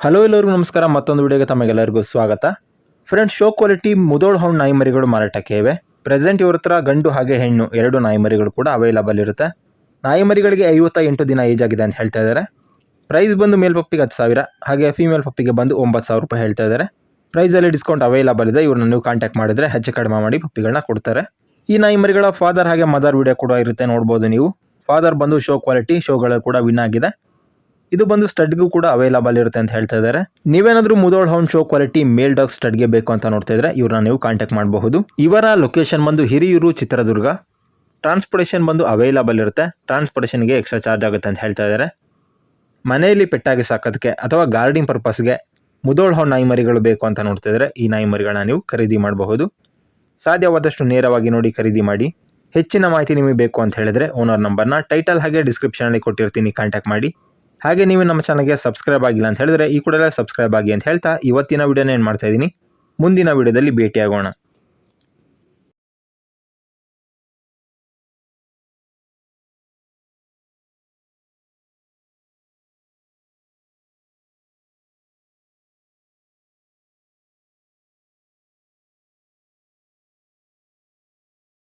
Hello ಎಲ್ಲರಿಗೂ ನಮಸ್ಕಾರ. ಮತ್ತೊಂದು ವಿಡಿಯೋಗೆ ತಮಗೆಲ್ಲರಿಗೂ ಸ್ವಾಗತ. Friends, show quality Mudhol hound ನಾಯಿಮರಿಗಳು ಮಾರಾಟಕ್ಕೆ ಇವೆ. ಪ್ರೆಸೆಂಟ್ ಇವ್ರ ಹತ್ರ ಗಂಡು ಹಾಗೆ ಹೆಣ್ಣು ಎರಡು ನಾಯಿಮರಿಗಳು ಕೂಡ ಅವೈಲಬಲ್ ಇರುತ್ತೆ. ನಾಯಿಮರಿಗಳಿಗೆ 58 ದಿನ ಏಜ್ ಆಗಿದೆ ಅಂತ ಹೇಳ್ತಾ ಇದ್ದಾರೆ. ಪ್ರೈಸ್ ಬಂದು ಮೇಲ್ ಪಪ್ಪಿಗೆ 10,000, ಹಾಗೆ ಫೀಮೇಲ್ ಪಪ್ಪಿಗೆ ಬಂದು 9,000 ರೂಪಾಯಿ ಹೇಳ್ತಾ ಇದ್ದಾರೆ. ಪ್ರೈಸಲ್ಲಿ ಡಿಸ್ಕೌಂಟ್ ಅವೈಲಬಲ್ ಇದೆ. ಇವ್ರನ್ನ ನೀವು ಕಾಂಟ್ಯಾಕ್ಟ್ ಮಾಡಿದ್ರೆ ಹೆಚ್ಚು ಕಡಿಮೆ ಮಾಡಿ ಪಪ್ಪಿಗಳನ್ನ ಕೊಡ್ತಾರೆ. ಈ ನಾಯಿಮರಿಗಳ ಫಾದರ್ ಹಾಗೆ ಮದರ್ ವಿಡಿಯೋ ಕೂಡ ಇರುತ್ತೆ, ನೋಡ್ಬೋದು ನೀವು. ಫಾದರ್ ಬಂದು ಶೋ ಕ್ವಾಲಿಟಿ, ಶೋಗಳು ಕೂಡ ವಿನ್ ಆಗಿದೆ. ಇದು ಬಂದು ಸ್ಟಡ್ಗೂ ಕೂಡ ಅವೈಲಬಲ್ ಇರುತ್ತೆ ಅಂತ ಹೇಳ್ತಾ ಇದ್ದಾರೆ. ನೀವೇನಾದ್ರೂ ಮುದೋಳ್ ಹೌಂಡ್ ಶೋ ಕ್ವಾಲಿಟಿ ಮೇಲ್ ಡಾಗ್ ಸ್ಟಡ್ಗೆ ಬೇಕು ಅಂತ ನೋಡ್ತಾ ಇದ್ರೆ ಇವ್ರನ್ನ ನೀವು ಕಾಂಟ್ಯಾಕ್ಟ್ ಮಾಡಬಹುದು. ಇವರ ಲೊಕೇಶನ್ ಬಂದು ಹಿರಿಯೂರು, ಚಿತ್ರದುರ್ಗ. ಟ್ರಾನ್ಸ್ಪೋರ್ಟೇಷನ್ ಬಂದು ಅವೈಲಬಲ್ ಇರುತ್ತೆ. ಟ್ರಾನ್ಸ್ಪೋರ್ಟೇಷನ್ಗೆ ಎಕ್ಸ್ಟ್ರಾ ಚಾರ್ಜ್ ಆಗುತ್ತೆ ಅಂತ ಹೇಳ್ತಾ ಇದ್ದಾರೆ. ಮನೆಯಲ್ಲಿ ಪೆಟ್ಟಾಗಿ ಸಾಕೋದಕ್ಕೆ ಅಥವಾ ಗಾರ್ಡಿಂಗ್ ಪರ್ಪಸ್ಗೆ ಮುದೋಳ್ ಹೌಂಡ್ ನಾಯಿಮರಿಗಳು ಬೇಕು ಅಂತ ನೋಡ್ತಾ ಇದ್ರೆ ಈ ನಾಯಿಮರಿಗಳನ್ನ ನೀವು ಖರೀದಿ ಮಾಡಬಹುದು. ಸಾಧ್ಯವಾದಷ್ಟು ನೇರವಾಗಿ ನೋಡಿ ಖರೀದಿ ಮಾಡಿ. ಹೆಚ್ಚಿನ ಮಾಹಿತಿ ನಿಮಗೆ ಬೇಕು ಅಂತ ಹೇಳಿದ್ರೆ ಓನರ್ ನಂಬರ್ನ ಟೈಟಲ್ ಹಾಗೆ ಡಿಸ್ಕ್ರಿಪ್ಷನಲ್ಲಿ ಕೊಟ್ಟಿರ್ತೀನಿ, ಕಾಂಟ್ಯಾಕ್ಟ್ ಮಾಡಿ. ಹಾಗೆ ನೀವು ನಮ್ಮ ಚಾನಲ್ಗೆ ಸಬ್ಸ್ಕ್ರೈಬ್ ಆಗಿಲ್ಲ ಅಂತ ಹೇಳಿದ್ರೆ ಈ ಕೂಡಲೇ ಸಬ್ಸ್ಕ್ರೈಬ್ ಆಗಿ ಅಂತ ಹೇಳ್ತಾ ಇವತ್ತಿನ ವಿಡಿಯೋನ ಏನು ಮಾಡ್ತಾ ಇದ್ದೀನಿ. ಮುಂದಿನ ವಿಡಿಯೋದಲ್ಲಿ ಭೇಟಿಯಾಗೋಣ.